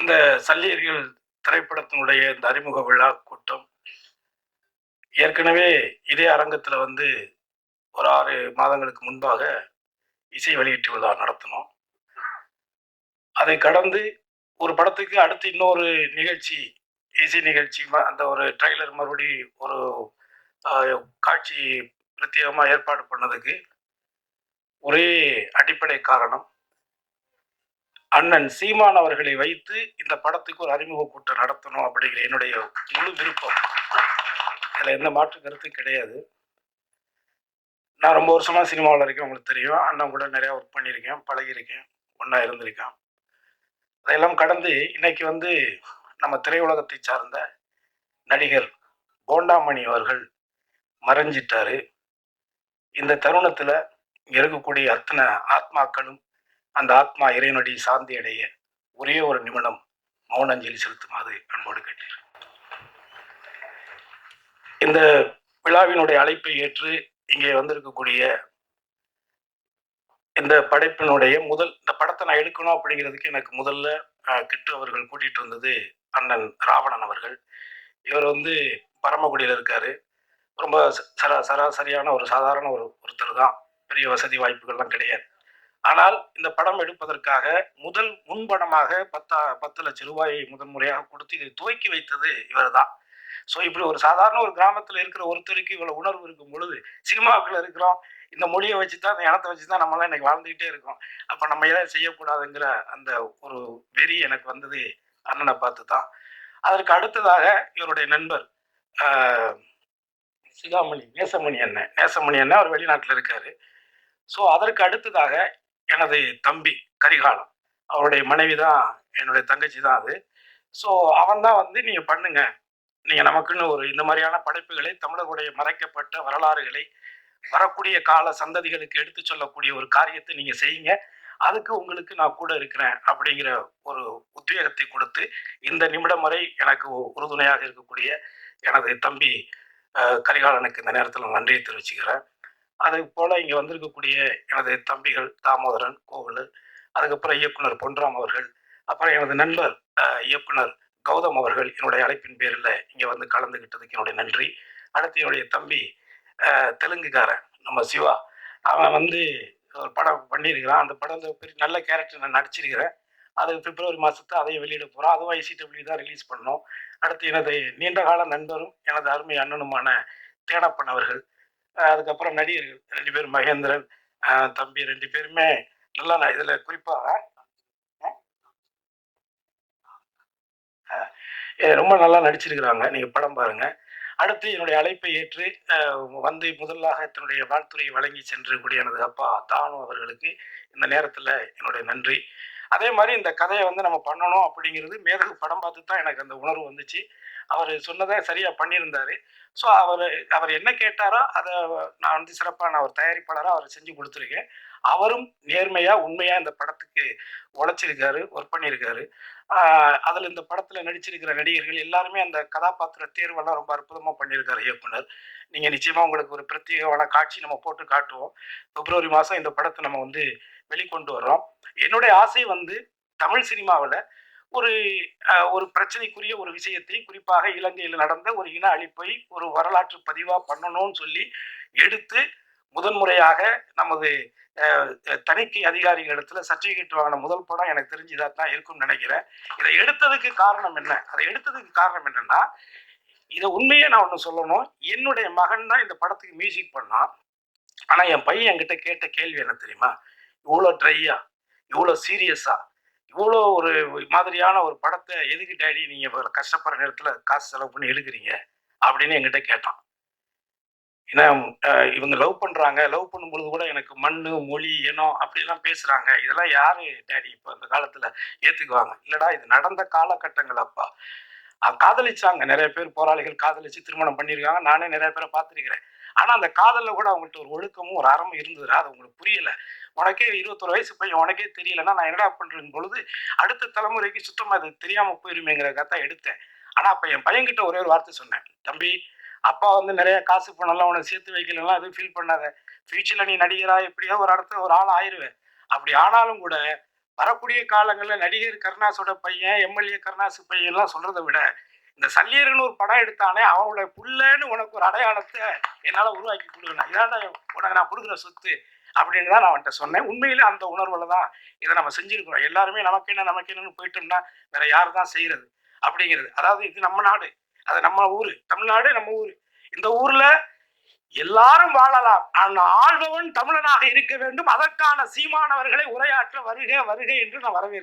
இந்த சல்லியர்கள் திரைப்படத்தினுடைய இந்த அறிமுக விழா கூட்டம் ஏற்கனவே இதே அரங்கத்துல ஒரு 6 மாதங்களுக்கு முன்பாக இசை வெளியீட்டு விழா நடத்தினோம். அதை கடந்து ஒரு படத்துக்கு அடுத்து இன்னொரு நிகழ்ச்சி, இசை நிகழ்ச்சி அந்த ஒரு ட்ரெய்லர் மறுபடி ஒரு அ காட்சி பிரத்யேகமா ஏற்பாடு பண்ணதுக்கு ஒரே அடிப்படை காரணம், அண்ணன் சீமான் அவர்களை வைத்து இந்த படத்துக்கு ஒரு அறிமுக கூட்டம் நடத்தணும் அப்படிங்கிற என்னுடைய முழு விருப்பம். அதுல எந்த மாற்று கருத்தும் கிடையாது. நான் ரொம்ப வருஷமா சினிமாவில் இருக்கேன், உங்களுக்கு தெரியும். அண்ணன் கூட நிறைய ஒர்க் பண்ணியிருக்கேன், பழகியிருக்கேன், ஒண்ணா இருந்திருக்கேன். அதையெல்லாம் கடந்து இன்னைக்கு நம்ம திரையுலகத்தை சார்ந்த நடிகர் போண்டாமணி அவர்கள் மறைஞ்சிட்டாரு. இந்த தருணத்துல இங்க இருக்கக்கூடிய அத்தனை ஆத்மாக்களும் அந்த ஆத்மா இறைவனடி சாந்தி அடைய ஒரே ஒரு நிமிடம் மௌன அஞ்சலி செலுத்துமாறு அன்போடு கேட்டேன். இந்த விழாவினுடைய அழைப்பை ஏற்று இங்கே வந்திருக்கக்கூடிய இந்த படைப்பினுடைய இந்த படத்தை நான் எடுக்கணும் அப்படிங்கிறதுக்கு எனக்கு முதல்ல கிட்டு அவர்கள் கூட்டிட்டு வந்தது அண்ணன் ராவணன் அவர்கள். இவர் பரமக்குடியில் இருக்காரு. ரொம்ப சராசரியான ஒரு சாதாரண ஒருத்தர் தான். பெரிய வசதி வாய்ப்புகள்லாம் கிடையாது. ஆனால் இந்த படம் எடுப்பதற்காக முதல் முன்பணமாக 10 லட்சம் ரூபாயை முதன் முறையாக கொடுத்து இதை துவக்கி வைத்தது இவர் தான். ஸோ இப்படி ஒரு சாதாரண ஒரு கிராமத்தில் இருக்கிற ஒருத்தருக்கு இவ்வளவு உணர்வு இருக்கும் பொழுது, சினிமாவுக்குள்ள இருக்கிறோம், இந்த மொழியை வச்சுதான், இந்த இனத்தை வச்சுதான் நம்மளாம் இன்னைக்கு வாழ்ந்துகிட்டே இருக்கோம். அப்ப நம்ம ஏதாவது செய்யக்கூடாதுங்கிற அந்த ஒரு வெறி எனக்கு வந்தது அண்ணனை பார்த்து தான். அதற்கு அடுத்ததாக இவருடைய நண்பர் சிகாமணி நேசமணி அண்ணன் அவர் வெளிநாட்டில் இருக்காரு. ஸோ அதற்கு அடுத்ததாக எனது தம்பி கரிகாலம், அவருடைய மனைவி தான் என்னுடைய தங்கச்சி தான் அது. ஸோ அவன் தான் நீங்க பண்ணுங்க, நீங்க நமக்குன்னு ஒரு இந்த மாதிரியான படைப்புகளை, தமிழர்களுடைய மறைக்கப்பட்ட வரலாறுகளை வரக்கூடிய கால சந்ததிகளுக்கு எடுத்து சொல்லக்கூடிய ஒரு காரியத்தை நீங்க செய்யுங்க, அதுக்கு உங்களுக்கு நான் கூட இருக்கிறேன் அப்படிங்கிற ஒரு உத்வேகத்தை கொடுத்து இந்த நிமிடம் வரை எனக்கு உறுதுணையாக இருக்கக்கூடிய எனது தம்பி கரிகாலனுக்கு இந்த நேரத்தில் நன்றியை தெரிவிச்சுக்கிறேன். அது போல இங்க வந்திருக்கக்கூடிய எனது தம்பிகள் தாமோதரன், கோவலு, அதுக்கப்புறம் இயக்குனர் பொன்ராம் அவர்கள், அப்புறம் எனது நண்பர் இயக்குனர் கௌதம் அவர்கள் என்னுடைய அழைப்பின் பேரில் இங்க கலந்துகிட்டதுக்கு என்னுடைய நன்றி. அடுத்து என்னுடைய தம்பி தெலுங்குக்காரன் நம்ம சிவா, அவன் ஒரு படம் பண்ணியிருக்கிறான். அந்த படம் பெரிய நல்ல கேரக்டர் நான் நடிச்சிருக்கிறேன். அது பிப்ரவரி மாதத்தை அதையும் வெளியிட போகிறோம். அதுவும் ஐசிடபிள்யூ தான் ரிலீஸ் பண்ணோம். அடுத்து எனது நீண்டகால நண்பரும் எனது அருமை அண்ணனுமான தேனப்பன் அவர்கள், அதுக்கப்புறம் நடிகர்கள் 2 பேர் மகேந்திரன், தம்பி 2 பேருமே நல்லா இதுல குறிப்பா ரொம்ப நல்லா நடிச்சிருக்கிறாங்க. நீங்க படம் பாருங்க. அடுத்து என்னுடைய அழைப்பை ஏற்று முதலாக தன்னுடைய வாழ்த்துறையை வழங்கி சென்றக்கூடிய எனது அப்பா தானு அவர்களுக்கு இந்த நேரத்துல என்னுடைய நன்றி. அதே மாதிரி இந்த கதையை நம்ம பண்ணணும் அப்படிங்கிறது மேதகு படம் பார்த்து தான் எனக்கு அந்த உணர்வு வந்துச்சு. அவர் சொன்னதை சரியா பண்ணியிருந்தாரு. ஸோ அவர் என்ன கேட்டாரோ அதை நான் சிறப்பாக ஒரு தயாரிப்பாளராக அவர் செஞ்சு கொடுத்துருக்கேன். அவரும் நேர்மையா உண்மையா இந்த படத்துக்கு உழைச்சிருக்காரு, ஒர்க் பண்ணியிருக்காரு. அதில் இந்த படத்தில் நடிச்சிருக்கிற நடிகர்கள் எல்லாருமே அந்த கதாபாத்திர தேர்வெல்லாம் ரொம்ப அற்புதமாக பண்ணியிருக்காரு இயக்குனர். நீங்கள் நிச்சயமாக உங்களுக்கு ஒரு பிரத்யேகமான காட்சி நம்ம போட்டு காட்டுவோம். பிப்ரவரி மாதம் இந்த படத்தை நம்ம வெளிக்கொண்டு வர்றோம். என்னுடைய ஆசை தமிழ் சினிமாவில் ஒரு ஒரு பிரச்சனைக்குரிய ஒரு விஷயத்தை, குறிப்பாக இலங்கையில் நடந்த ஒரு இன அழிப்பை ஒரு வரலாற்று பதிவா பண்ணணும்னு சொல்லி எடுத்து முதன்முறையாக நமது தணிக்கை அதிகாரிகளிடத்துல சர்டிபிகேட் வாங்கின முதல் படம் எனக்கு தெரிஞ்சு இதான் இருக்கும்னு நினைக்கிறேன். இதை எடுத்ததுக்கு காரணம் என்ன? அதை எடுத்ததுக்கு காரணம் என்னன்னா, இதை உண்மையே நான் ஒண்ணு சொல்லணும். என்னுடைய மகன் தான் இந்த படத்துக்கு மியூசிக் பண்ணான். ஆனா என் பையன் என்கிட்ட கேட்ட கேள்வி என்ன தெரியுமா? இவ்வளோ ட்ரையா, இவ்வளோ சீரியஸா, இவ்வளோ ஒரு மாதிரியான ஒரு படத்தை எதுக்கு டேடி நீங்க கஷ்டப்படுற நேரத்துல காசு செலவு பண்ணி எடுக்கிறீங்க அப்படின்னு என்கிட்ட கேட்டான். ஏன்னா இவங்க லவ் பண்றாங்க, லவ் பண்ணும்பொழுது கூட எனக்கு மண்ணு, மொழி, இனம் அப்படிலாம் பேசுறாங்க. இதெல்லாம் யாரு டேடி இப்ப இந்த காலத்துல ஏத்துக்குவாங்க? இல்லடா, இது நடந்த காலகட்டங்கள் அப்பா. காதலிச்சாங்க, நிறைய பேர் போராளிகள் காதலிச்சு திருமணம் பண்ணியிருக்காங்க. நானே நிறைய பேரை பார்த்துருக்கிறேன். ஆனா அந்த காதல்ல கூட அவங்கள்ட்ட ஒரு ஒழுக்கமும் ஒரு அறமும் இருந்ததுடா. அது உங்களுக்கு புரியல. உனக்கே 21 வயசு பையன், உனக்கே தெரியலன்னா நான் என்னடா பண்றேன் பொழுது அடுத்த தலைமுறைக்கு சுத்தமா அது தெரியாம போயிருமேங்கிறதான் எடுத்தேன். ஆனா அப்ப என் பையன்கிட்ட ஒரே ஒரு வார்த்தை சொன்னேன். தம்பி, அப்பா நிறைய காசு பணம்லாம் உனக்கு சேர்த்து வைக்கலாம், எதுவும் ஃபீல் பண்ணாத. ஃபியூச்சர்ல நீ நடிகரா எப்படியோ ஒரு இடத்துல ஒரு ஆள் ஆயிருவேன். அப்படி ஆனாலும் கூட வரக்கூடிய காலங்களில் நடிகர் கருணாஸோட பையன், எம்எல்ஏ கருணாசு பையன் எல்லாம் சொல்றதை விட, இந்த சல்லியர்னு ஒரு படம் எடுத்தானே, அவனோட புள்ளன்னு உனக்கு ஒரு அடையாளத்தை என்னால உருவாக்கி கொடுக்கணும். இதான்டா உனக்கு நான் கொடுக்குற சொத்து அப்படின்னு தான் நான் அவன்கிட்ட சொன்னேன். உண்மையிலே அந்த உணர்வுல தான் இதை நம்ம செஞ்சிருக்கிறோம். எல்லாருமே நமக்கு என்னன்னு போயிட்டோம்னா வேற யாரு தான் செய்யறது அப்படிங்கிறது. அதாவது இது நம்ம நாடு, அது நம்ம ஊரு, தமிழ்நாடு நம்ம ஊரு. இந்த ஊர்ல எல்லாரும் வாழலாம், ஆனால் ஆள்பவன் தமிழனாக இருக்க வேண்டும். அதற்கான சீமானவர்களை உரையாற்ற வருக வருக என்று நான் வரவேற்கிறேன்.